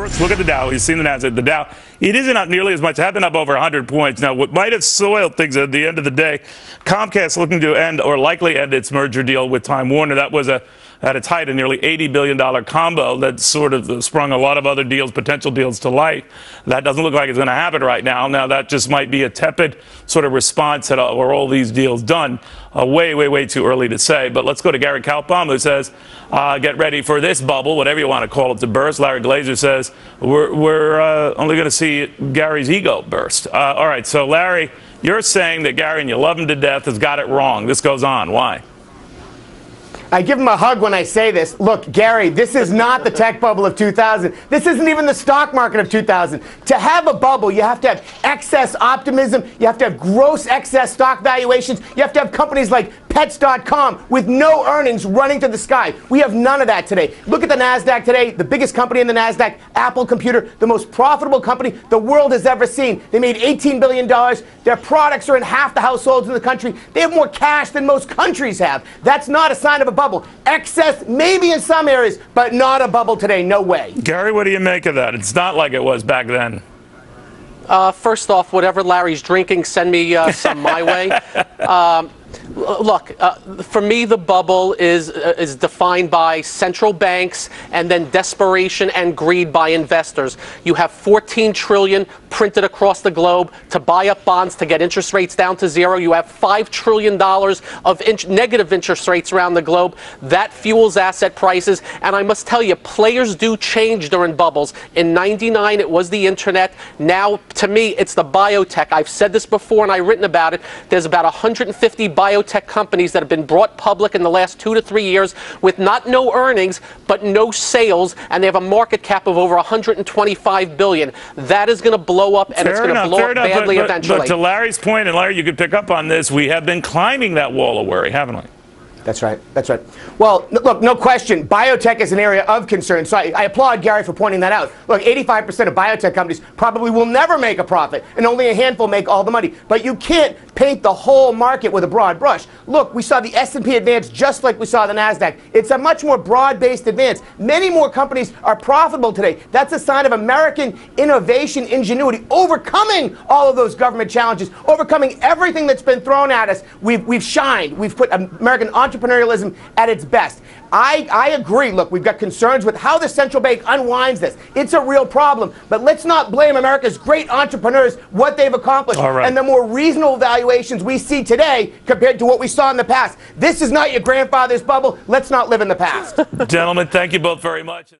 First, look at the Dow. You've seen the Nasdaq. The Dow, it isn't up nearly as much. It had been up over 100 points. Now, what might have soiled things at the end of the day, Comcast looking to end or likely end its merger deal with Time Warner. That was at its height, a nearly $80 billion combo that sort of sprung a lot of other deals, potential deals to life. That doesn't look like it's going to happen right now. Now, that just might be a tepid sort of response that were all these deals done. Way too early to say. But let's go to Gary Kaltbaum, who says, get ready for this bubble, whatever you want to call it, to burst. Larry Glazer says, we're only going to see Gary's ego burst. All right, so Larry, you're saying that Gary, and you love him to death, has got it wrong. This goes on. Why? I give him a hug when I say this. Look, Gary, this is not the tech bubble of 2000. This isn't even the stock market of 2000. To have a bubble, you have to have excess optimism. You have to have gross excess stock valuations. You have to have companies like Pets.com with no earnings running to the sky. We have none of that today. Look at the NASDAQ today. The biggest company in the NASDAQ, Apple Computer, the most profitable company the world has ever seen. They made $18 billion. Their products are in half the households in the country. They have more cash than most countries have. That's not a sign of a bubble. Excess, maybe in some areas, but not a bubble today. No way. Gary, what do you make of that? It's not like it was back then. First off, whatever Larry's drinking, send me some my way. Look, for me, the bubble is defined by central banks and then desperation and greed by investors. You have $14 trillion printed across the globe to buy up bonds to get interest rates down to zero. You have $5 trillion of negative interest rates around the globe. That fuels asset prices. And I must tell you, players do change during bubbles. In '99, it was the internet. Now, to me, it's the biotech. I've said this before and I've written about it. There's about 150 biotech companies that have been brought public in the last 2 to 3 years with no earnings, but no sales, and they have a market cap of over $125 billion. That is going to blow up, and it's going to blow up badly eventually. But to Larry's point, and Larry, you could pick up on this, we have been climbing that wall of worry, haven't we? That's right. That's right. Well, look, no question, biotech is an area of concern. So I applaud Gary for pointing that out. Look, 85% of biotech companies probably will never make a profit, and only a handful make all the money. But you can't paint the whole market with a broad brush. Look, we saw the S&P advance just like we saw the NASDAQ. It's a much more broad-based advance. Many more companies are profitable today. That's a sign of American innovation, ingenuity, overcoming all of those government challenges, overcoming everything that's been thrown at us. We've shined. We've put American entrepreneurialism at its best. I agree. Look, we've got concerns with how the central bank unwinds this. It's a real problem. But let's not blame America's great entrepreneurs, what they've accomplished, and the more reasonable valuations we see today compared to what we saw in the past. This is not your grandfather's bubble. Let's not live in the past. Gentlemen, thank you both very much.